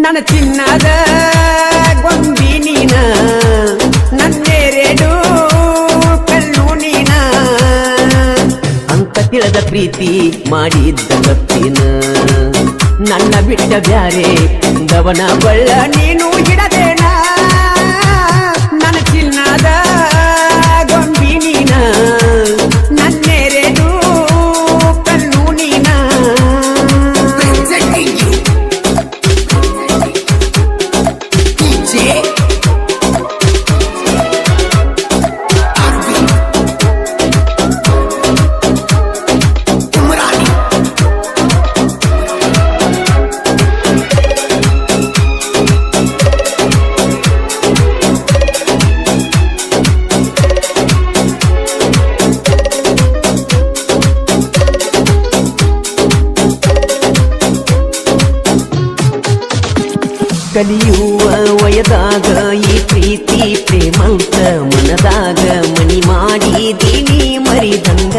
ನನ್ನ ಚಿನ್ನದ ಗೊಂಬಿ ನೀನ, ನನ್ನೆರಡು ಕಲ್ಲು ನೀನ ಅಂತ ತಿಳಿದ ಪ್ರೀತಿ ಮಾಡಿದ್ದ ತಪ್ಪಿನ, ನನ್ನ ಬಿಟ್ಟ ಬ್ಯಾರೆ ದವನ ಬಳ್ಳ ನೀನು ಹಿಡದೇನ. ನನ್ನ ಚಿನ್ನದ ಗೊಂಬಿ ನೀನ, ನನ್ನೆರಡು ಕಲ್ಲು ನೀನ ಕಲಿಯುವ ವಯದಾಗ ಈ ಪ್ರೀತಿ ಪ್ರೇಮಂತ ಮನದಾಗ ಮನಿ ಮಾಡಿದೀನಿ ಮರಿದಂಗ.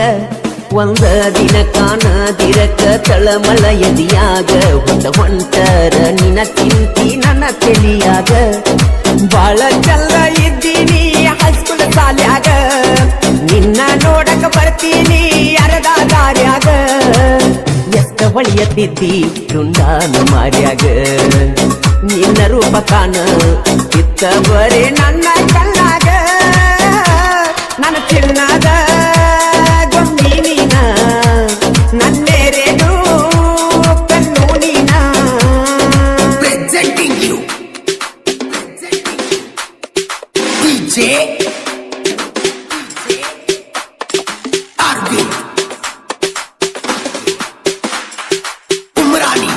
ಒಂದ ದಿನ ಕಾಣದಿರಕ ತಳಮಳ ಎದಿಯಾಗ ಹೊಂಟರ ನಿನ್ನ ಚಿಂತಿ ನನ್ನ ತಿಳಿಯಾಗ. ಬಾಳ ಚಲ್ಲ ಇದ್ದೀನಿ ಹೈಸ್ಕೂಲ್ ಶಾಲ್ಯಾಗ, ನಿನ್ನ ನೋಡಕ ಬರ್ತೀನಿ ಅರದ ದಾರ್ಯಾಗ. ಎಷ್ಟ ಹೊಳಿಯತ್ತಿದ್ದಿ ರುಂಡಾನ ಮಾರ್ಯಾಗ, ನಿನ್ನ ರೂಪ ಕಾಣ ಇತ್ತ ಬರೇ ನನ್ನ ಕಣ್ಣಾಗ. ನನ್ನ ಚಿನ್ನದ ಗೊಂಬಿ ನೀನ, ನನ್ನೆರಡು ಕಣ್ಣು ನೀನ. Presenting you DJ Arvind Umrani.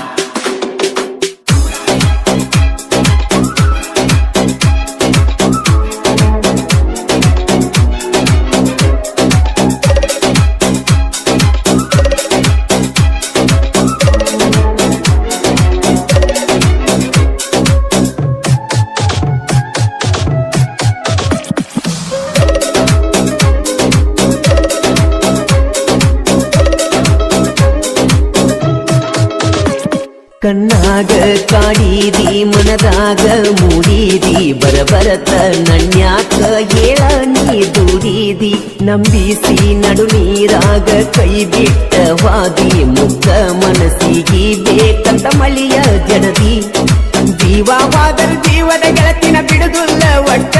ಕಣ್ಣಾಗ ಕಾಡಿದಿ ಮನದಾಗ ಮೂಡಿದಿ, ಬರಬರತ ನನ್ಯಾಕ ಹೇಳ ನೀ ದೂಡಿದಿ. ನಂಬಿಸಿ ನಡು ನೀರಾಗ ಕೈ ಬಿಟ್ಟವಾದಿ, ಮುಗ್ಧ ಮನಸ್ಸಿಗೆ ಬೇಕಂತ ಮಳಿಯ ಜಡದಿ. ಜೀವವಾದಲ್ ಜೀವದ ಗೆಳತಿನ ಬಿಡುದಿಲ್ಲ ಒಟ್ಟ,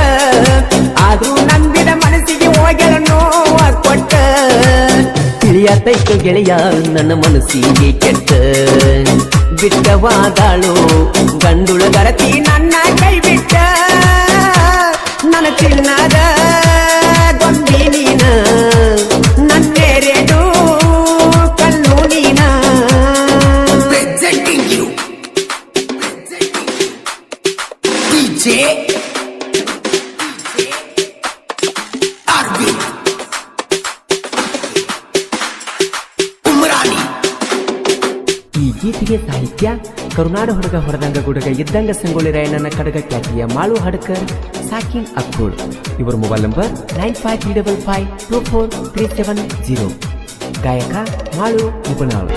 ಆದ್ರೂ ನಂಬಿದ ಮನಸ್ಸಿಗೆ ಹೋಗಳ ನೋವ ಕೊಟ್ಟ. ತಿಳಿಯತೈತು ಗೆಳೆಯ ನನ್ನ ಮನಸ್ಸಿಗೆ ಕೆಟ್ಟ, ಬಿಟ್ಟವಾದಾಳು ಗಂಡುಳ ಗರತಿ ನನ್ನ ಕೈ ಬಿಟ್ಟ. ನನ್ನ ಚಿನ್ನದ ಗೊಂಬಿ ನೀನ, ನನ್ನೆರಡು ಕಲ್ಲು ನೀನ. Presenting you DJ Arvind Umrani. ಈ ಗೀತೆಗೆ ಸಾಹಿತ್ಯ ಕರುನಾಡ ಹುಡುಗ ಹೊರದಂಗ ಗುಡುಗ ಇದ್ದಂಗ ಸಂಗೊಳ್ಳಿ ರಾಯಣ್ಣನ ಕಡಗ ಖ್ಯಾತಿಯ ಮಾಳು ಹಡ್ಕರ್, ಸಾಕಿನ್ ಅಕ್ಕೂಳ್. ಇವರ ಮೊಬೈಲ್ ನಂಬರ್ 9535543730. ಗಾಯಕ ಮಾಳು ಮುಗುನಾಳ್.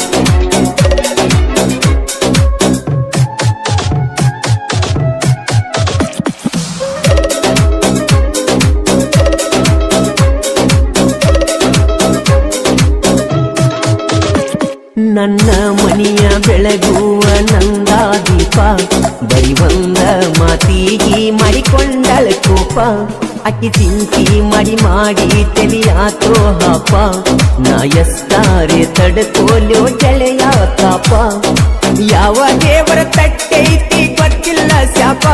ನನ್ನ ಮನಿಯ ಬೆಳಗುವ ನಂದಾದೀಪ, ಬರಿ ಒಂದ ಮಾತಿಗೆ ಮಾಡಿಕೊಂಡಳ ಕೋಪ. ಅಕ್ಕಿ ಚಿಂತಿ ಮಾಡಿ ಮಾಡಿ ತೆಲಿಯಾತೋ ಹಾಪ, ನಾ ಎಷ್ಟಾರೆ ತಡ್ಕೋಲ್ಯೋ ಗೆಳೆಯ ತಾಪ. ಯಾವ ದೇವರ ತಟ್ಟೈತಿ ಗೊತ್ತಿಲ್ಲ ಶಾಪ,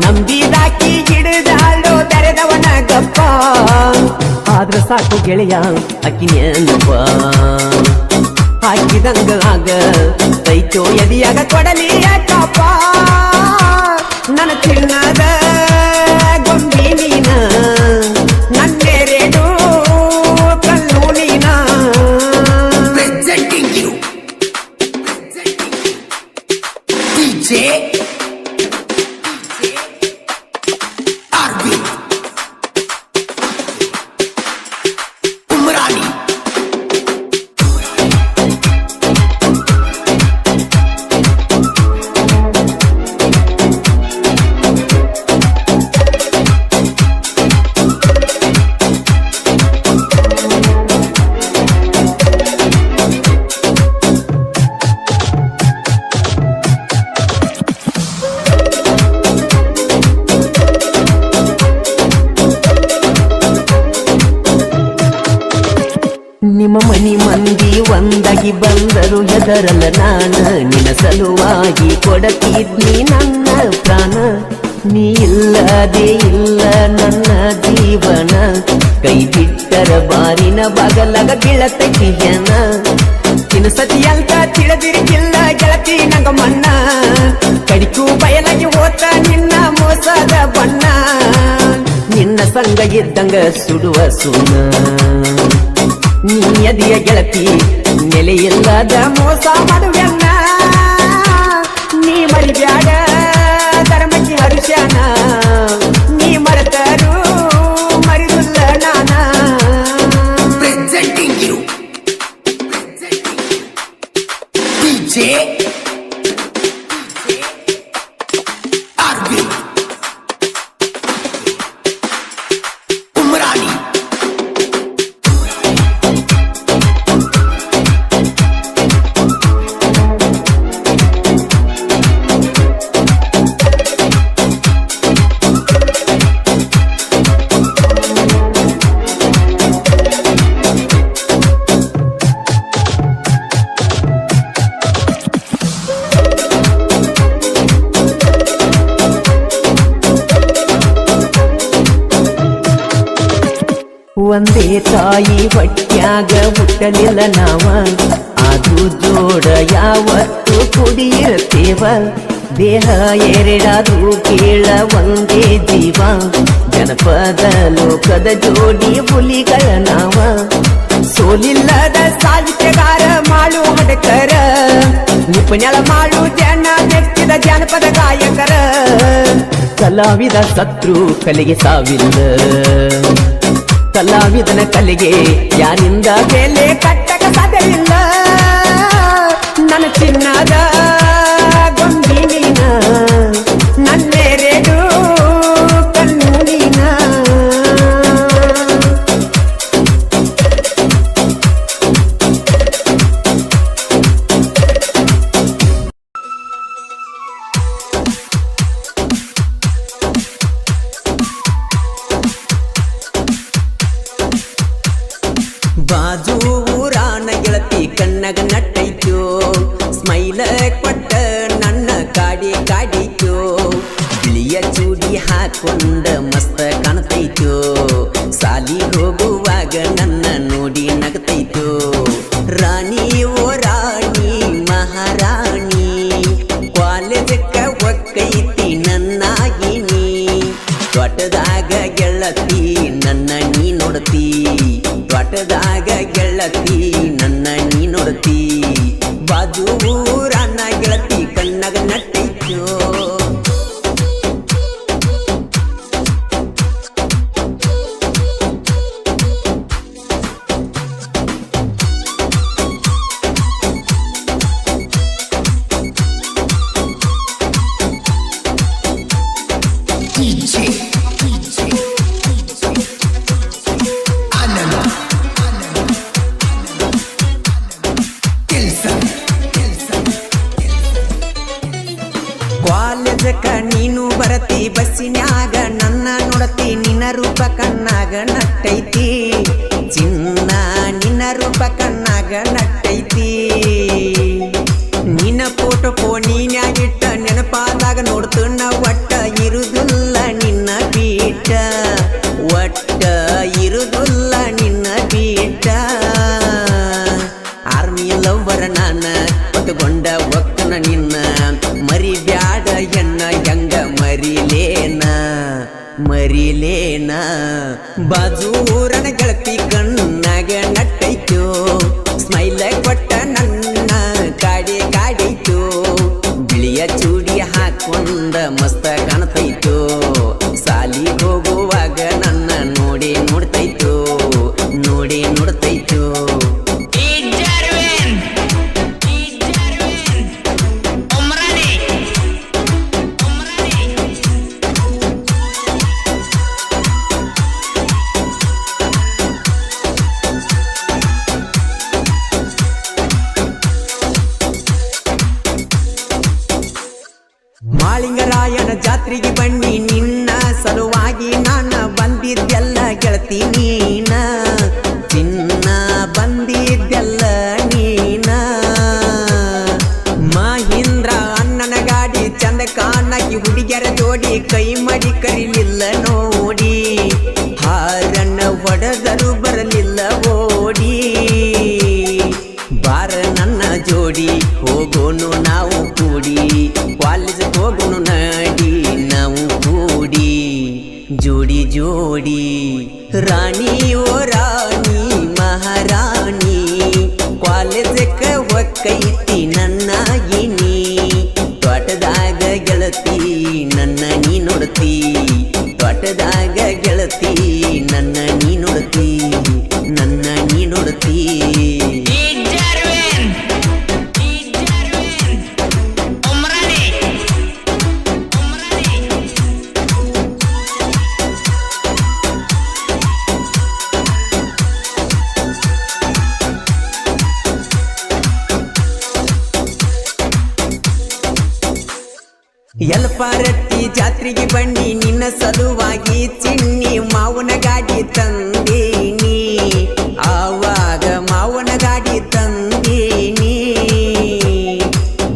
ನಂಬಿದಾಕಿ ಹಿಡಿದಾಳೋ ತೆರೆದವನ ಗಪ್ಪ. ಆದ್ರ ಸಾಕು ಗೆಳೆಯ ಅಕ್ಕಿ ನೆನಪ ಹಾಕಿದಂಗ ಆಗ ತೈತೋ ಎದಿಯಾಗ ಕೊಡಲಿ ಯಾಕಪ್ಪ ನನ್ನ ಚಿನ್ನದ ಗೊಂಬಿ ನೀನ ನನ್ನೆರೆಡು ಕಲ್ಲು ನೀನ Presenting you DJ Arvind Umrani ನಿಮ್ಮ ಮನಿ ಮಂದಿ ಒಂದಾಗಿ ಬಂದರು ಹೆದರಲ್ಲ ನಾನ ನಿನ್ನ ಸಲುವಾಗಿ ಕೊಡತಿದ್ನಿ ನನ್ನ ಪ್ರಾಣ ನೀ ಇಲ್ಲದೆ ಇಲ್ಲ ನನ್ನ ಜೀವನ ಕೈ ಬಿಟ್ಟರ ಬಾರಿನ ಬಗಲಗ ಬೀಳತೈತಿ ಜನ ಇನ್ನು ಸತಿ ಅಂತ ತಿಳಿದಿರಿಗಿಲ್ಲ ಗೆಳತಿ ನಂಗ ಮಣ್ಣ ಕಡಿಕು ಬಯಲಾಗಿ ಹೋತ ನಿನ್ನ ಮೋಸದ ಬಣ್ಣ ನಿನ್ನ ಸಂಗ ಇದ್ದಂಗ ಸುಡುವ ಸುಣ್ಣ ನೀ ಅದಿಯ ಗೆಳತಿ ನೆಲೆಯಿಲ್ಲದ ಮೋಸ ಮಾಡುವೆನ್ನ ನೀ ಮರಿಬ್ಯಾಡ ಧರ್ಮಕ್ಕೆ ಹರುಷನ ನೀ ಮರೆತರು ಮರಿದುಲ್ಲ ನಾನ Presenting you DJ Arvind Umrani ಒಂದೇ ತಾಯಿ ಹೊಟ್ಯಾಗ ಹುಟ್ಟಲಿಲ್ಲ ನಾವ ಅದು ಜೋಡ ಯಾವತ್ತು ಕುಡಿಯಿರ್ತೇವ ದೇಹ ಎರಡಾದ್ರೂ ಕೇಳ ಒಂದೇ ಜೀವ ಜನಪದ ಲೋಕದ ಜೋಡಿ ಹುಲಿಗಳ ನಾವ ಸೋಲಿಲ್ಲದ ಸಾಹಿತ್ಯಗಾರ ಮಾಡು ಹಡಕರ ನಿಪುಣಲ ಮಾಡು ಜನ ಮೆಚ್ಚಿದ ಜಾನಪದ ಗಾಯಕರ ಕಲಾವಿದ ಸತ್ರು ಕಲೆಗೆ ಸಾವಿಲ್ಲ ಕಲಾವಿದನ ಕಲೆಗೆ ಯಾರಿಂದ ಬೆಲೆ ಕಟ್ಟಕ ಸಾಧ್ಯವಿಲ್ಲ ನನ್ನ ಚಿನ್ನದ ಗೊಂಬಿ ನೀನ ನನ್ನೆರೆಡು ಕಣ್ಣು ನೀನ ಬಾಜು ಊರಾನ ಗೆಳತಿ ಕಣ್ಣಗ ನಟ್ಟೈತೋ ಸ್ಮೈಲ ಕೊಟ್ಟ ನನ್ನ ಕಾಡಿ ಕಾಡಿತೋ ಬಿಳಿಯ ಚೂಡಿ ಹಾಕೊಂಡ ಮಸ್ತ ಕಾಣ್ತೈತೋ ಸಾಲಿ ಹೋಗುವಾಗ ನನ್ನ ನೋಡಿ ನಗತೈತೋ ರಾಣಿ ಓ ರಾಣಿ ಮಹಾರಾಣಿ ಕಾಲೇಜಕ್ಕ ಒಕ್ಕೈತಿ ನನ್ನಾಗಿನಿ ದೊಡ್ಡದಾಗ ಗೆಳತಿ ನನ್ನ ನೀ ನೋಡತಿ ತ್ವಾಟದಾಗ ಗೆಳತಿ ನನ್ನ ನೀ ನೋಡತಿ ಬಾಜು ಊರನ್ನ ಗೆಳತಿ ಕಣ್ಣಗ ನಟ್ಟೈತೋ DJ Anand ಜಾತ್ರೆಗೆ ಬನ್ನಿ ನಿನ್ನ ಸಲುವಾಗಿ ನಾನ ಬಂದಿದ್ದೆಲ್ಲ ಗೆಳತಿ ನೀನ ಚಿನ್ನ ಬಂದಿದ್ದೆಲ್ಲ ನೀನ ಮಹೀಂದ್ರ ಅಣ್ಣನ ಗಾಡಿ ಚಂದ ಕಾಣಕಿ ಹುಡುಗಿಯರ ಜೋಡಿ ಕೈ ಮಾಡಿ ಕರಿಲಿಲ್ಲ ನೋಡಿ ಹಾರನ್ನ ಹೊಡೆದರು ಬರಲಿಲ್ಲ ಓಡಿ ಬಾರ ನನ್ನ ಜೋಡಿ ಹೋಗೋನು ನಾವು ಕೂಡಿ ಕಾಲೇಜ್ ಹೋಗೋನು ನಡಿ ನಾವು ಕೂಡಿ ಜೋಡಿ ಜೋಡಿ ರಾಣಿ ಓ ರಾಣಿ ಮಹಾರಾಣಿ ಕಾಲೇಜಕ್ಕೆ ಹೊಕ್ಕೈತಿ ನನ್ನ ಗಿನಿ ತೋಟದಾಗ ಗೆಳತಿ ನನ್ನ ನೀ ನೋಡ್ತಿ ತೋಟದಾಗ ಗೆಳತಿ ನನ್ನ ನೀ ನೋಡ್ತಿ ನನ್ನ ನೀ ನೋಡ್ತಿ ಎಲ್ಪಾರಟ್ಟಿ ಜಾತ್ರೆಗೆ ಬನ್ನಿ ನಿನ್ನ ಸಲುವಾಗಿ ಚಿನ್ನಿ ಮಾವನ ಗಾಡಿ ತಂದೀನಿ ಆವಾಗ ಮಾವನ ಗಾಡಿ ತಂದೀನಿ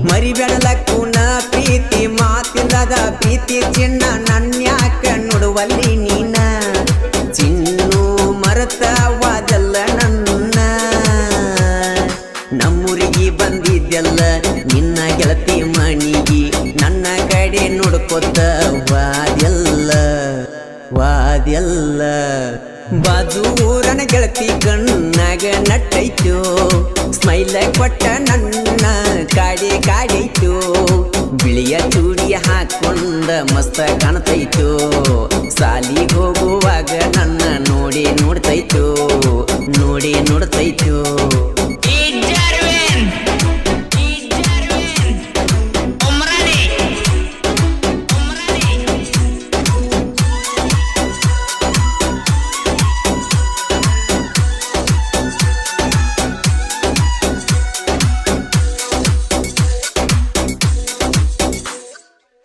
ಮರಿಬೇಡಲಕ್ಕೂನ ಪ್ರೀತಿ ಮಾತಿಲ್ಲದ ಪ್ರೀತಿ ಚಿನ್ನ ನನ್ಯಾಕ ನೋಡುವಲ್ಲಿ ನೀನ ಚಿನ್ನು ಮರತವಾದಲ್ಲ ನನ್ನ ನಮ್ಮೂರಿಗೆ ಬಂದಿದ್ದೆಲ್ಲ ನಿನ್ನ ಗೆಳತಿ ಮಣಿಗಿ ನನ್ನ ಕಡೆ ನೋಡ್ಕೊತ ವಾದ್ಯಲ್ಲ ವಾದ್ಯಲ್ಲ ಬಾಜು ಊರನ ಗೆಳತಿ ಕಣ್ಣಾಗ ನಟ್ಟೈತು ಸ್ಮೈಲ ಕೊಟ್ಟ ನನ್ನ ಕಾಡಿ ಕಾಡೈತು ಬಿಳಿಯ ಚೂಡಿ ಹಾಕೊಂಡ ಮಸ್ತ ಕಾಣ್ತೈತು ಸಾಲಿಗೆ ಹೋಗುವಾಗ ನನ್ನ ನೋಡಿ ನೋಡ್ತೈತು ನೋಡಿ ನೋಡ್ತೈತು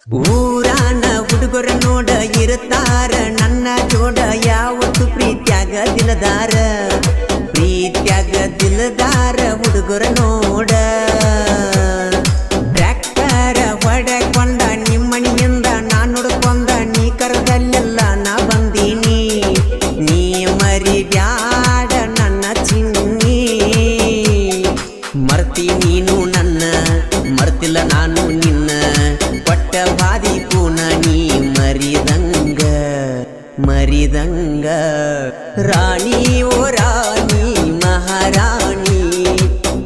ಊರಾನ ಹುಡುಗರ ನೋಡ ಇರುತ್ತಾರ ನನ್ನ ಜೋಡ ಯಾವತ್ತು ಪ್ರೀತ್ಯಾಗ ದಿಲದಾರ ಪ್ರೀತ್ಯಾಗ ದಿಲದಾರ ಹುಡುಗರ ನೋಡ ಟ್ರ್ಯಾಕ್ಟರ ಹೊಡಕೊಂಡ ನಿಮ್ಮಣಿಯಿಂದ ನಾ ನೋಡ್ಕೊಂಡ ನೀ ಕರದಲ್ಲೆಲ್ಲ ನಾ ಬಂದೀನಿ ನೀ ಮರಿ ಬ್ಯಾಡ ನನ್ನ ಚಿನ್ನಿ ಮರ್ತಿ ನೀನು ನನ್ನ ಮರ್ತಿಲ್ಲ ನಾನು ನಿನ್ನ ಪಟ್ಟವಾದಿ ಪೂನ ನೀ ಮರಿದಂಗ ಮರಿದಂಗ ರಾಣಿ ಓ ರಾಣಿ ಮಹಾರಾಣಿ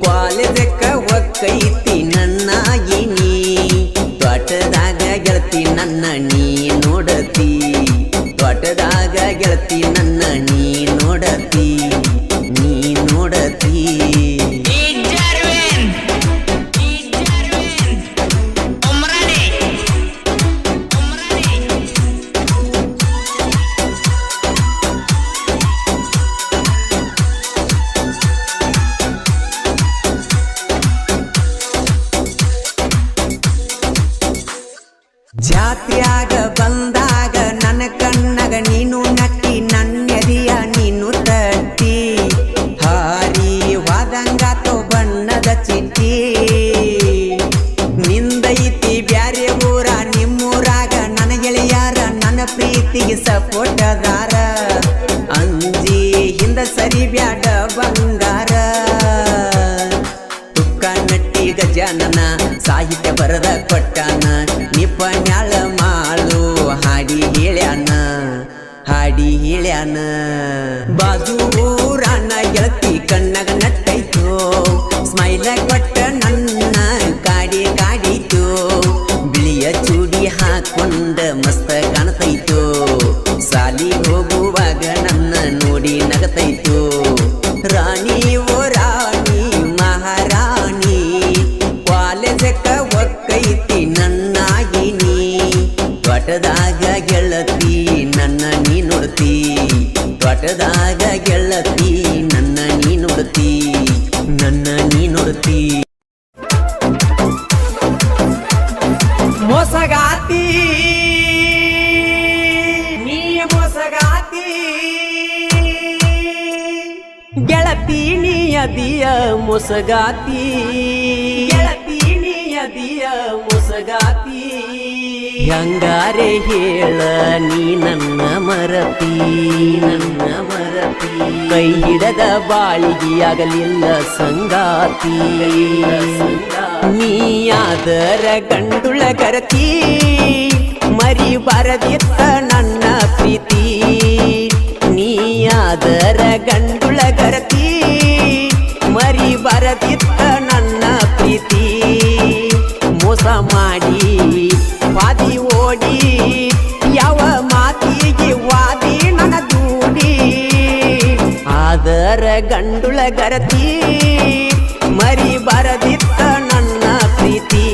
ಕಾಲೇಜಕ್ಕ ಹೊಕ್ಕೈತಿ ನನ್ನ ಗಿನಿ ತೋಟದಾಗ ಗೆಳತಿ ನನ್ನ ನೀ ನೋಡತಿ ತೋಟದಾಗ ಗೆಳತಿ ನನ್ನ ನೀ ನೋಡತಿ ನೀ ನೋಡತಿ ಜಾತ್ರೆಯಾಗ ಬಂದಾಗ ನನ್ನ ಕಣ್ಣಗ ನೀನು ನಟ್ಟಿ ನನ್ನೆದೆಯ ನೀನು ತಟ್ಟಿ ಹಾರಿ ವಾದಂಗಾತೋ ಬಣ್ಣದ ಚಿಟ್ಟಿ ನಿಂದೈತಿ ಬ್ಯಾರೆ ಊರ ನಿಮ್ಮೂರಾಗ ನನ್ನ ಗೆಳೆಯಾರ ನನ್ನ ಪ್ರೀತಿಗೆ ಸಪೋಟದಾರ ಅಂಜಿ ಹಿಂದ ಸರಿ ಬ್ಯಾಡ ಬಂಗಾರ ತುಕ್ಕ ನಟ್ಟಿ ಗಜಾನನ ಸಾಹಿತ್ಯ ಬರದ ಕೊಟ್ಟಾನ ನಿಪನ್ಯಾಳ ಮಾಳು ಹಾಡಿ ಹೇಳ್ಯಾನ ಹಾಡಿ ಹೇಳ್ಯಾನ ಬಾಜು ಊರಾನ ಗೆಳತಿ ಕಣ್ಣಗ ನಟ್ಟೈತು ಸ್ಮೈಲ ಕೊಟ್ಟ ನನ್ನ ಕಾಡಿ ಕಾಡಿತು ಬಿಳಿಯ ಚೂಡಿ ಹಾಕೊಂಡ ಮಸ್ತ ಕಾಣ್ತೈತು ಸಾಲಿ ಹೋಗುವಾಗ ನನ್ನ ನೋಡಿ ನಗತೈತು ರಾಣಿ ಓ ರಾಣಿ ಮಹಾರಾಣಿ ಕಾಲೇಜಕ್ಕ ಹೊಕ್ಕೈತಿ ನನ್ನಾಗಿನಿ ತೋಟದಾಗ ಗೆಳತಿ ನನ್ನ ನೀ ನೋಡ್ತಿ ತೋಟದಾಗ ಗೆಳತಿ ನನ್ನ ನೀ ನೋಡ್ತಿ ನನ್ನ ನೀ ನೋಡ್ತಿ ಮೋಸಗಾತಿ ಗೆಳತಿ ನಿಯದಿಯ ಮುಸಗಾತಿ ಗೆಳತಿ ನಿಯದಿಯ ಮುಸಗಾತಿ ಹೆಂಗಾರೆ ಹೇಳ ನೀ ನನ್ನ ಮರತಿ ಕೈ ಹಿಡದ ಬಾಳಿಗೆಯಾಗಲಿಲ್ಲ ಸಂಗಾತಿ ನೀಯಾದರ ಗಂಡುಳ ಗರತಿ ಮರಿಬಾರದಿತ್ತ ನನ್ನ ಪ್ರೀತಿ ನೀಯಾದರ ಗಂಡುಳ ಗರತಿ ಮರಿಬಾರದಿತ್ತ ನನ್ನ ಪ್ರೀತಿ ಮೋಸ ಮಾಡಿ ವಾದಿ ಓಡಿ ಯಾವ ಮಾತಿಗೆ ವಾದಿ ನನ್ನ ದೂಡಿ ಆದರ ಗಂಡುಳ ಗರತಿ ಮರಿಬಾರದಿತ್ತ ನನ್ನ ಪ್ರೀತಿ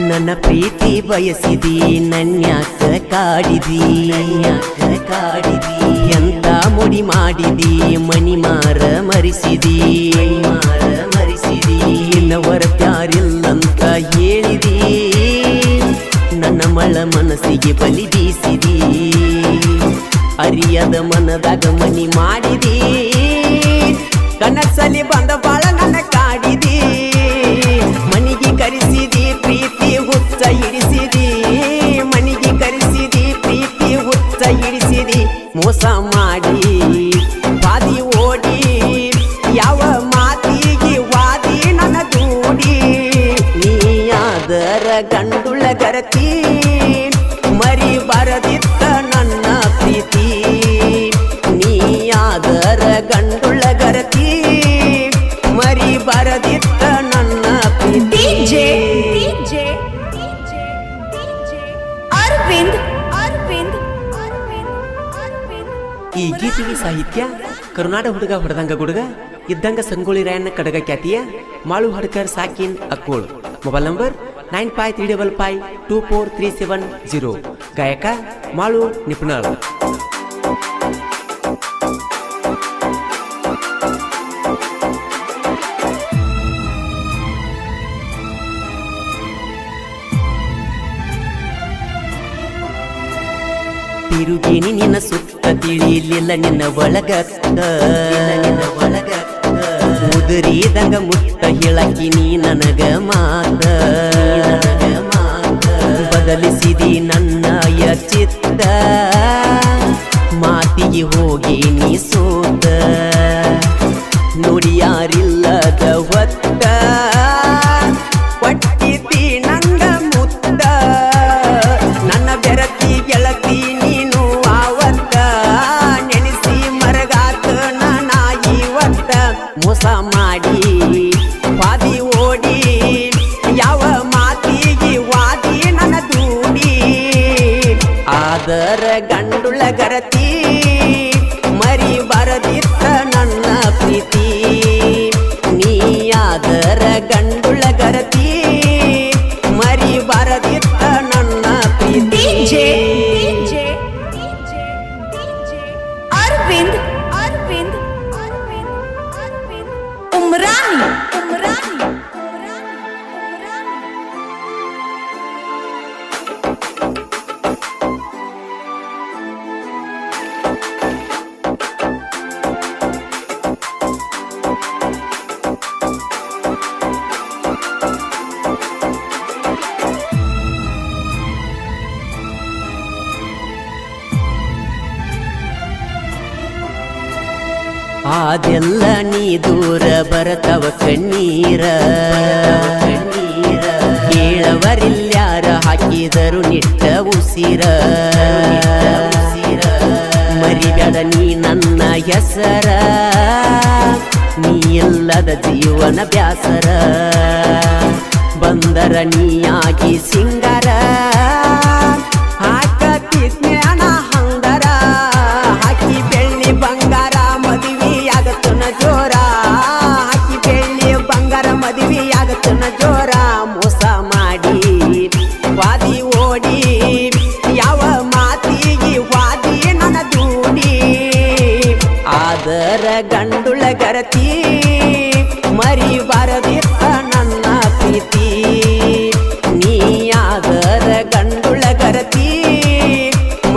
ನನ್ನ ಪ್ರೀತಿ ಬಯಸಿದಿ ನನ್ಯಾಕ ಕಾಡಿದಿ ಎಂತ ಮುಡಿ ಮಾಡಿದಿ ಮನಿ ಮಾರ ಮರಿಸಿದಿ ಇನ್ನವರ ಪ್ಯಾರಿಲ್ಲಂತ ಹೇಳಿದಿ ನನ್ನ ಮಳ ಮನಸ್ಸಿಗೆ ಬಲಿ ಬೀಸಿದಿ ಅರಿಯದ ಮನದಾಗ ಮನಿ ಮಾಡಿದಿ ಕನಸಲಿ ಬಂದ ಬಾಳ ನನ್ನ ಕಾಡಿದಿ ಮನಿಗೆ ಕರೆಸಿದಿ ಪ್ರೀತಿ ಹುಚ್ಚ ಇಡಿಸಿದಿ ಮನಿಗೆ ಕರೆಸಿದಿ ಪ್ರೀತಿ ಹುಚ್ಚ ಇಡಿಸಿದಿ ಮೋಸ ಮಾಡಿ ವಾದಿ ಓಡಿ ಯಾವ ಮಾತಿಗೆ ವಾದಿ ನನ್ನ ದೂಡಿ ನೀಯಾದರ ಗಂಡುಳ ಗರತಿ ಮರಿಬಾರದಿತ್ತ ನನ್ನ ಪ್ರೀತಿ ನೀಯಾದರ ಗಂಡುಳ ಗರತಿ ಮರಿಬಾರದಿತ್ತ ನನ್ನ ಪ್ರೀತಿ ಈ ಗೀತೆಗೆ ಸಾಹಿತ್ಯ ಕರುನಾಡ ಹುಡುಗ ಹೊಡೆದಂಗ ಗುಡುಗ ಇದ್ದಂಗ ಸಂಗೊಳ್ಳಿ ರಾಯಣ್ಣ ಕಡಗ ಖ್ಯಾತಿಯ ಮಾಳು ಹಡ್ಕರ್ ಸಾಕಿನ್ ಅಕ್ಕೋಳ್ ಮೊಬೈಲ್ ನಂಬರ್ 9535524370 ಗಾಯಕ ಮಾಳು ನಿಪುಣರ್ ತಿರುಗಿನಿ ನಿನ್ನ ಸುತ್ತ ತಿಳಿಲಿಲ್ಲ ನಿನ್ನ ಒಳಗತ್ತ ಉದುರಿದಂಗ ಮುತ್ತ ಹೇಳಕಿ ನೀ ನನಗ ಮಾತ ಬದಲಿಸಿದಿ ನನ್ನ ಚಿತ್ತ ಮಾತಿಗೆ ಹೋಗಿ ನೀ ಸೋತ ನುಡಿ ಯಾರಿಲ್ಲದ ಹೊತ್ತ ಕೊಟ್ಟಿದ್ದಿ ನಂಗ ಮುತ್ತ ನನ್ನ ಬೆರತಿ ಗೆಳತಿ ನೀನು ಆವತ್ತ ನೆನೆಸಿ ಮರಗಾತ ನನ್ನ ಇವತ್ತ ಮೋಸ ಮಾಡಿ ವಾದಿ ಓಡಿ ಯಾವ ಮಾತಿಗೆ ವಾದಿ ನನ್ನ ದೂಡಿ ಆದರ ಗಂಡುಳ ಗರತಿ ಮರಿಬಾರದಿತ್ತ ನನ್ನ ಪ್ರೀತಿ ನೀಯಾದರ ಗಂಡುಳ ಗರತಿ ಮರಿಬಾರದಿತ್ತ ನನ್ನ ಪ್ರೀತಿ ಅರವಿಂದ್ ಉಮ್ರಾನಿ ಅದೆಲ್ಲ ನೀ ದೂರ ಬರತವ ಕಣ್ಣೀರ ಕೇಳವರಿಲ್ಯಾರ ಹಾಕಿದರು ನಿಟ್ಟ ಉಸಿರ ಮರಿಬೇಡ ನೀ ನನ್ನ ಹೆಸರ ನೀ ಇಲ್ಲದ ಜೀವನ ಬ್ಯಾಸರ ಬಂದರ ನೀಯಾಗಿ ಸಿಂಗಾರ ಹಾಕತಿ ಜ್ಞಾನ ಗಂಡುಳ ಗರತಿ ಮರಿಬಾರದಿತ್ತ ನನ್ನ ಪ್ರೀತಿ ನೀಯಾದರ ಗಂಡುಳ ಗರತಿ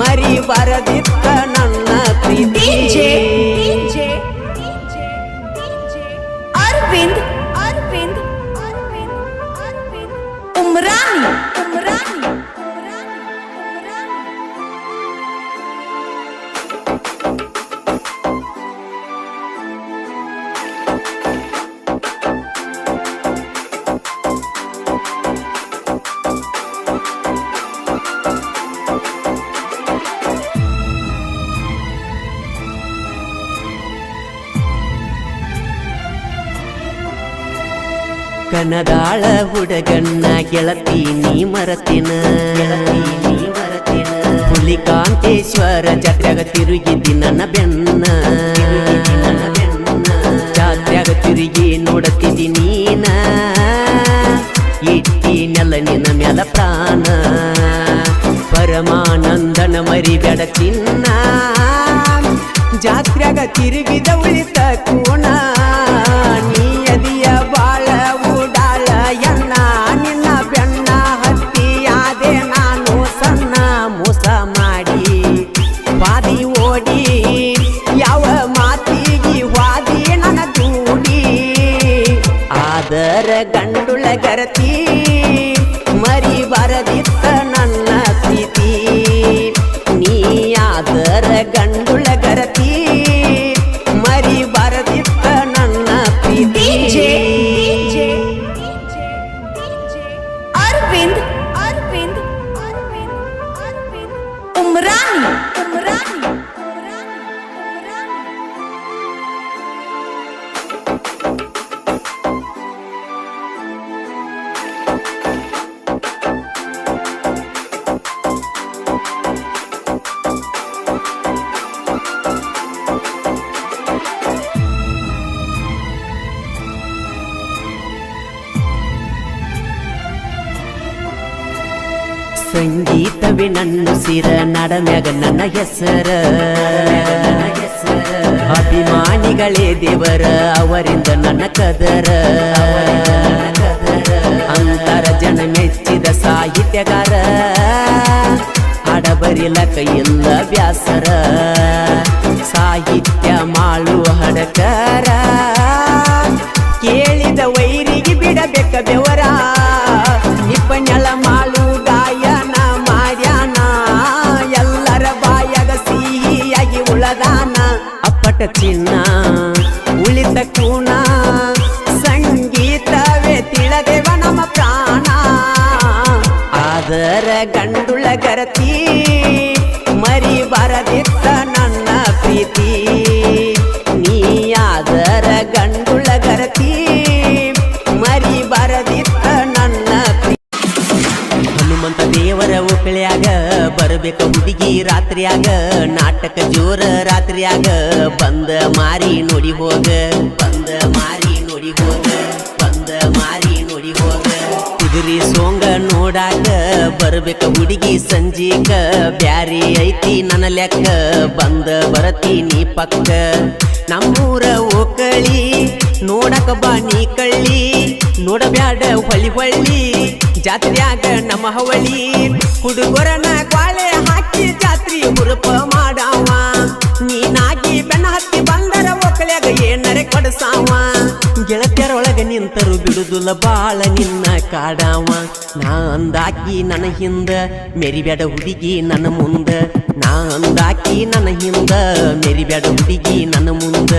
ಮರಿಬಾರದಿತ್ತ ನನ್ನ ಪ್ರೀತಿ अरविंद उमरानी ಕನದಾಳ ಹುಡುಗನ್ನ ಗೆಳತಿ ನೀ ಮರತಿನ ಹುಲಿಕಾಂತೇಶ್ವರ ಜಾತ್ರ್ಯಾಗ ತಿರುಗಿದ್ದಿ ನನ್ನ ಬೆನ್ನ ಜಾತ್ರ್ಯಾಗ ತಿರುಗಿ ನೋಡತಿದ್ದಿ ನೀನ ಇಟ್ಟಿ ನೆಲ ನಿನ್ನ ಮ್ಯಾಲ ಪ್ರಾಣ ಪರಮಾನಂದನ ಮರಿಬೇಡ ಚಿನ್ನ ಜಾತ್ರ್ಯಾಗ ತಿರುಗಿದ ಉಳಿತ ಕೂಣ ನೀ ಅದಿಯ ಬಾಳ ಉಡಾಳ ಎನ್ನ ನಿನ್ನ ಬೆನ್ನ ಹತ್ತಿಯಾದೆ ನಾನು ಸಣ್ಣ ಮೋಸ ಮಾಡಿ ವಾದಿ ಓಡಿ ಯಾವ ಮಾತಿಗೆ ವಾದಿ ನನ್ನ ದೂಡಿ ಆದರ ಗಂಡುಳ ಗರತಿ ಮರಿಬಾರದಿತ್ತ ನನ್ನ ಪ್ರೀತಿ ನೀಯಾದರ ಗಂಡುಳ ಗರತಿ ಮರಿಬಾರದಿತ್ತ ನನ್ನ ಪ್ರೀತಿ अरविंद उमरानी ಸಂಗೀತವೇ ನನ್ನ ಸಿರ ನಡಮ್ಯಾಗ ನನ್ನ ಹೆಸರ ಅಭಿಮಾನಿಗಳೇ ದೇವರ ಅವರಿಂದ ನನ್ನ ಕದರ ಅಂತರ ಜನ ಮೆಚ್ಚಿದ ಸಾಹಿತ್ಯಗಾರ ಹಾಡಬರಿಲಕ ಇಲ್ಲ ಬ್ಯಾಸರ ಸಾಹಿತ್ಯ ಮಾಳು ಹಡಕರ ಕೇಳಿದ ವೈರಿಗೆ ಬಿಡಬೇಕ ಬೆವರ ನಿಪನೆಳ ಮಾಳು ಗಾಯನ ಮಾಡ್ಯಾನ ಎಲ್ಲರ ಬಾಯಾಗ ಸಿಹಿಯಾಗಿ ಉಳದಾನ ಅಪ್ಪಟ ಚಿನ್ನ ಉಳಿತ ಕೂಣ ಸಂಗೀತವೇ ತಿಳದೇವ ನಮ್ಮ ಪ್ರಾಣ ಆದರ ಗಂಡುಳ ಗರತಿ ಮರಿಬಾರದಿತ್ತ ನನ್ನ ಪ್ರೀತಿ ನೀಯಾದರ ಗಂಡುಳ ಗರತಿ ಮರಿಬಾರದಿತ್ತ ನನ್ನ ಹನುಮಂತ ದೇವರ ಒಕ್ಕಳ್ಯಾಗ ಬರಬೇಕ ಹುಡುಗಿ ರಾತ್ರಿಯಾಗ ನಾಟಕ ಜೋರ ರಾತ್ರಿಯಾಗ ಬಂದ ಮಾರಿ ನೋಡಿ ಹೋಗ ಬಂದ ಮಾರಿ ನೋಡಿ ಹೋಗ ಬಂದ ಮಾರಿ ನೋಡಿ ಹೋಗ ಕುದುರಿ ಸೋಂಗ ನೋಡಾಕ ಬರಬೇಕ ಹುಡುಗಿ ಸಂಜೀಕ ಬ್ಯಾರಿ ಐತಿ ನನ್ನ ಲೆಕ್ಕ ಬಂದ ಬರತೀನಿ ಪಕ್ಕ ನಮ್ಮೂರ ಓಕಳಿ ನೋಡಕ ಬಾ ನೀ ಕಳ್ಳಿ ನೋಡಬ್ಯಾಡ ಹೊಳ್ಳಿ ಜಾತ್ರ್ಯಾಗ ನಮ್ಮ ಹವಳಿ ಹುಡುಗರನ ಕ್ವಾಳೆ ಹಾಕಿ ಜಾತ್ರಿ ಹುರುಪ ಮಾಡಾವ ನೀನಾಗಿ ಬೆನ್ನ ಹತ್ತಿ ಬಂದರ ಒಕ್ಕಳ್ಯಾಗ ಏನರೆ ಕೊಡಸಾವ ಗೆಳತಿಯರೊಳಗ ನಿಂತರು ಬಿಡುದಿಲ್ಲ ಬಾಳ ನಿನ್ನ ಕಾಡಾವ ನಾ ಅಂದಾಕಿ ನನ್ನ ಹಿಂದ ಮೆರಿಬ್ಯಾಡ ಹುಡುಗಿ ನನ್ನ ಮುಂದ ನಾ ಅಂದಾಕಿ ನನ್ನ ಹಿಂದ ಮೆರಿಬ್ಯಾಡ ಹುಡುಗಿ ನನ್ನ ಮುಂದ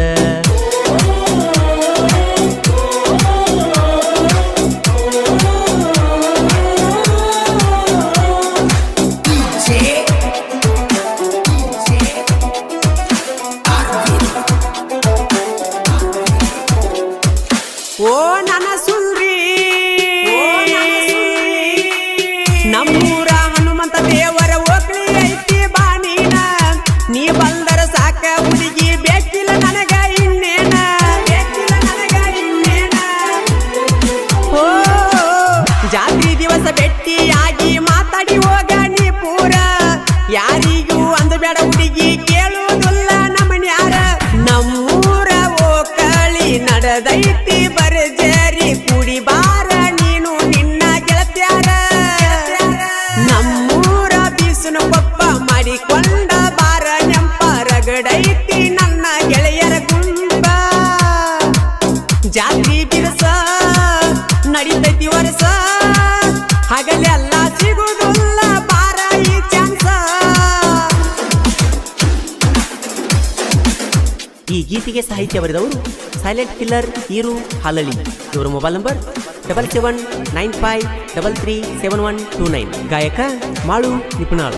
ಓ ನನ್ನ ಸುಂದ್ರಿ ನಮ್ಮೂರ ಹನುಮಂತ ದೇವರ ಓಕ್ಳಿ ಐತಿ ಬಾಣಿನ ನೀ ಬಂದರ ಸಾಕ ಹುಡುಗಿ ಬೇಕಿಲ್ಲ ನನಗ ಇನ್ನೇನ ಓ ಜಾತ್ರಿ ದಿವಸ ಭೇಟಿಯಾಗಿ ಮಾತಾಡಿ ಹೋಗ ನೀ ಪೂರ ಯಾರಿಗೂ ಅಂದ ಬೇಡ ಹುಡುಗಿ ಕೇಳುವುದಿಲ್ಲ ನಮ್ಮನ್ಯಾರ ನಮ್ಮೂರ ಈ ಗೀತೆಗೆ ಸಾಹಿತ್ಯ ಬರೆದವರು ಸೈಲೆಂಟ್ ಕಿಲ್ಲರ್ ಈರು ಹಾಲಳಿ. ಇವರ ಮೊಬೈಲ್ ನಂಬರ್ 7795337129. ಗಾಯಕ ಮಾಳು ನಿಪುಣಾಳ್.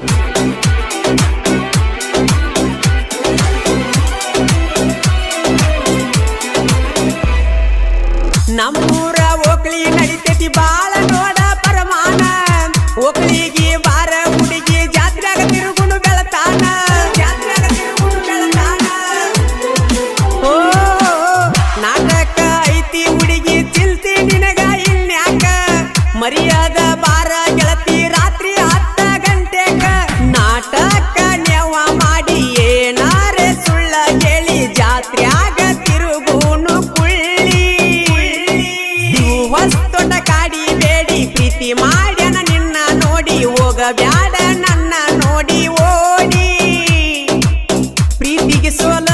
ನಮ್ಮೂರ ಓಕಳಿ ನಡಿತೈತಿ ಬಾಳ ನೋಡ ಪರಮಾನ. ಓಕಳಿಗೆ ಬಾರ ಹುಡುಗಿ ಜಾತ್ರೆಗ ತಿರುಗುಣು ಬೆಳತಾನ. ಓ ನಾಟಕ ಐತಿ ಹುಡುಗಿ ಚಿಲ್ತಿ ನಿನಗ ಇಲ್ನ್ಯಾಕ. ಮರ್ಯಾದ ಬಾರ ಗೆಳತಿ ರಾತ್ರಿ 10 ಗಂಟೆಗ. ನಾಟಕ ನೆವ ಮಾಡಿ ಏನಾರೆ ಸುಳ್ಳ ಹೇಳಿ ಜಾತ್ರ್ಯಾಗ ತಿರುಗುಣು ಕುಳ್ಳಿ. ಹೊಸ್ತೊಟ ಕಾಡಿ ಬೇಡಿ ಪ್ರೀತಿ ಮಾಡ್ಯಾನ ನಿನ್ನ ನೋಡಿ ಹೋಗಬ್ಯಾಡ ನನ್ನ ನೋಡಿ ಓಡಿ. ಪ್ರೀತಿಗೆ ಸೋಲ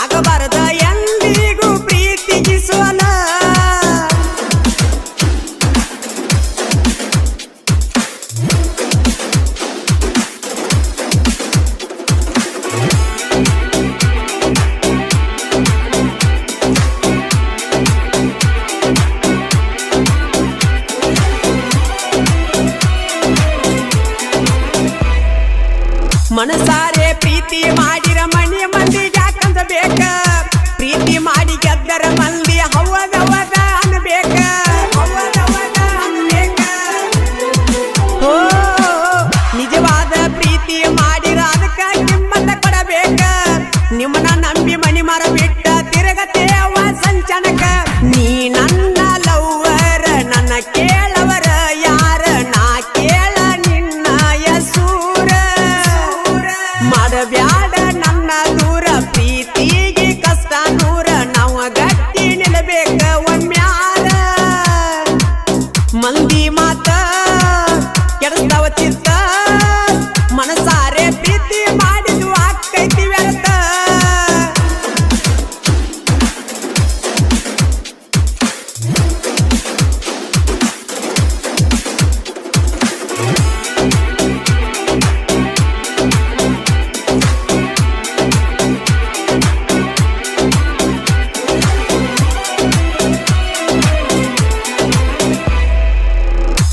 ಆಗಬಾರದ ಎಂದಿಗೂ ಪ್ರೀತಿಗೆ ಸೋಲ. ಮನಸಾರೆ ಪ್ರೀತಿ ಮಾಡಿರ ಮನಿ ಮಂದಿಗೆ ಯಾಕಂದಬೇಕ. ಪ್ರೀತಿ ಮಾಡಿ ಗೆದ್ದರ ಮಂದಿ ಹವದವದ ಅನ್ಬೇಕ. ಓ ನಿಜವಾದ ಪ್ರೀತಿ ಮಾಡಿರ ಅದಕ್ಕ ಕಿಮ್ಮತ್ತ ಕೊಡಬೇಕ. ನಿಮ್ಮನ್ನ ನಂಬಿ ಮನಿ ಮರ ಬಿಟ್ಟ ತಿರುಗತೇವ ಸಂಚನಕ. ನೀ ನನ್ನ ಲವ್ವರ ನನ್ನ ಕೇಳವರ ಯಾರ ನಾ ಕೇಳ ನಿನ್ನ ಯಸೂರ. ಮಾಡಬ್ಯಾಡ ನನ್ನ ದೂರ ಪ್ರೀತಿಗೆ ಕಷ್ಟ ನೂರ. ನಾವು ಗಟ್ಟಿ ನಿಲ್ಲಬೇಕ ಒಮ್ಮ್ಯಾರ. ಮಂದಿ ಮಾತ ಕೆಡಿಸ್ತಾವ ಚಿತ್ತ. ಮನಸಾರೆ ಪ್ರೀತಿ ಮಾಡಿದ್ವು ಆಕೈತಿ ವ್ಯರ್ಥ.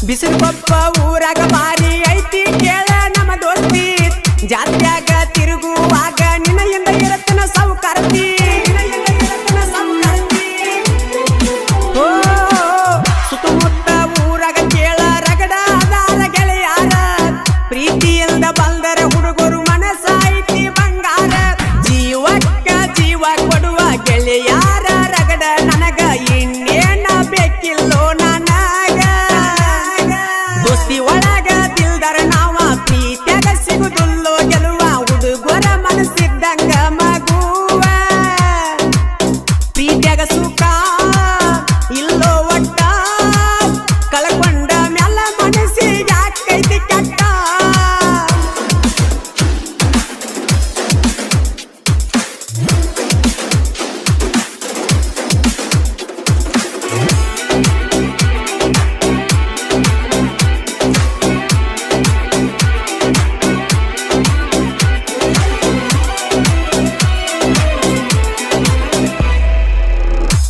ಬಿಸಿರುಕೊಪ್ಪ ಊರಾಗ ಬಾರಿ ಐತಿ ಕೇಳ ನಮ್ಮ ದೋಸ್ತಿ. ಜಾತ್ರ್ಯಾಗ ತಿರುಗುವಾಗ ನಿನ್ನ ಇರತನ ಸಾವುಕಾರತಿ. ಓ ಸುತ್ತಮುತ್ತ ಊರಾಗ ಕೇಳ ರಗಡ ಅದಾರ ಗೆಳೆಯಾರ. ಪ್ರೀತಿಯಿಂದ ಬಂದರ ಹುಡುಗರು ಮನಸ ಐತಿ ಬಂಗಾರ. ಜೀವಕ್ಕ ಜೀವ ಕೊಡುವ ಗೆಳೆಯಾರ ರಗಡ ನನಗ ಇನ್ನೇನ ಬೇಕಿಲ್ಲೋ ನನಗ. ದೋಸ್ತಿ ಒಳಗ ದಿಲ್ದಾರ ನಾವ ಪ್ರೀತ್ಯಾಗ ಸಿಗುದಿಲ್ಲೋ ಗೆಲುವ. ಹುಡುಗರ ಮನಸ್ಸಿದ್ದಂಗ ಮಗುವ. ಪ್ರೀತ್ಯಾಗ ಸುಖ ಇಲ್ಲೋ ಒಟ್ಟ. ಕಳ್ಕೊಂಡ ಮ್ಯಾಲ ಮನಸ್ಸಿಗೆ ಯಾಕೈತಿ ಕೆಟ್ಟ.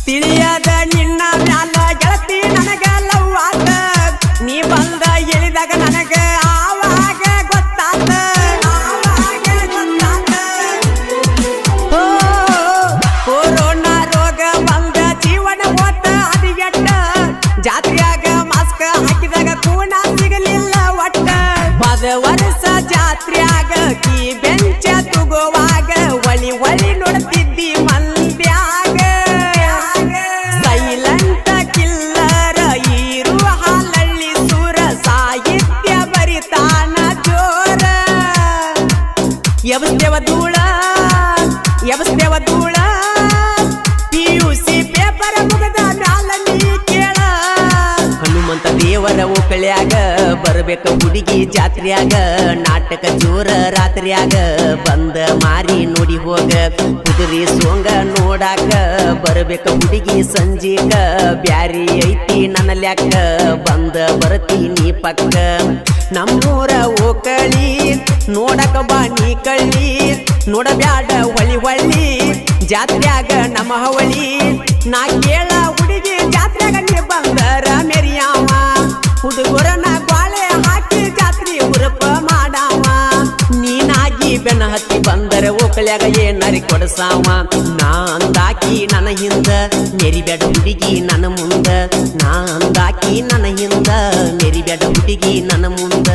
ತಿಳಿಯದ ನಿನ್ನ ಮ್ಯಾಲ ಗೆಳತಿ ನನಗ ಲವ್ ಆತ. ನೀ ಬಂದ ಹೇಳಿದಾಗ ನನಗ ಆವಾಗ ಗೊತ್ತಾತ. ಓ ಕೊರೋನಾ ರೋಗ ಬಂದ ಜೀವನ ಹೋತ ಹದಿಗೆಟ್ಟ. ಜಾತ್ರೆಯಾಗ ಮಾಸ್ಕ್ ಹಾಕಿದಾಗ ಕೂನ ಸಿಗಲಿಲ್ಲ ಒಟ್ಟ. ಹೋದ ವರ್ಷ ಜಾತ್ರೆಯಾಗ ಕೀ ಬೆಂಚ ತುಗೋವಾಗ ಒಳಿ ಒಳಿ ನೋಡ್ತಿದ್ದಿ ಮಂದ್ಯಾಗ. ಸೈಲೆಂಟ್ ಕಿಲ್ಲರ ಈರು ಹಾಲಳ್ಳಿ ಸೂರ. ಸಾಹಿತ್ಯ ಬರಿತಾನ ಜೋರ. ಎಬಸ್ತೇವ ಧೂಳ PUC ಪೇಪರ್ ಮುಗದ ಮ್ಯಾಲ ನೀ ಕೇಳ. ಹನುಮಂತ ದೇವ ದೇವರ ಓಕಳ್ಯಾಗ ಬರ್ಬೇಕ ಹುಡುಗಿ ಜಾತ್ರ್ಯಾಗ ನಾಟಕ ಜೋರ ರಾತ್ರಿಯಾಗ ಬಂದ ಮಾರಿ ನೋಡಿ ಹೋಗ ಕುದುರೆ ಸೋಂಗ ನೋಡಾಕ ಬರ್ಬೇಕ ಹುಡುಗಿ ಸಂಜೀಕ ಬ್ಯಾರಿ ಐತಿ ನನ್ನ ಲೆಕ್ಕ ಬಂದ ಬರ್ತೀನಿ ಪಕ್ಕ ನಮ್ಮೂರ ಓಕಳಿ ನೋಡಕ ಬಾ ನೀ ಕಳ್ಳಿ ನೋಡಬ್ಯಾಡ ಹೊಳಿ ಹೊಳ್ಳಿ ಜಾತ್ರ್ಯಾಗ ನಮ್ಮ ಹವಳಿ ನಾ ಕೇಳ ಹುಡುಗಿ ಜಾತ್ರ್ಯಾಗ ನೀ ಬಂದರ ಮೆರಿಯಾವ ಹುಡುಗರನ ಗ್ವಾಳೆ ಹಾಕಿ ಜಾತ್ರಿ ಹುರುಪ ಮಾಡಾವ ನೀನಾಗಿ ಬೆನ್ನ ಹತ್ತಿ ಬಂದರೆ ಓಕಳ್ಯಾಗ ಏನರಿ ಕೊಡಸಾವ ನಾ ಅಂದಾಕಿ ನನ್ನ ಹಿಂದ ಮೆರಿಬೇಡ ಹುಡುಗಿ ನನ್ನ ಮುಂದ ನಾ ಅಂದಾಕಿ ನನ್ನ ಹಿಂದ ಮೆರಿಬೇಡ ಹುಡುಗಿ ನನ್ನ ಮುಂದ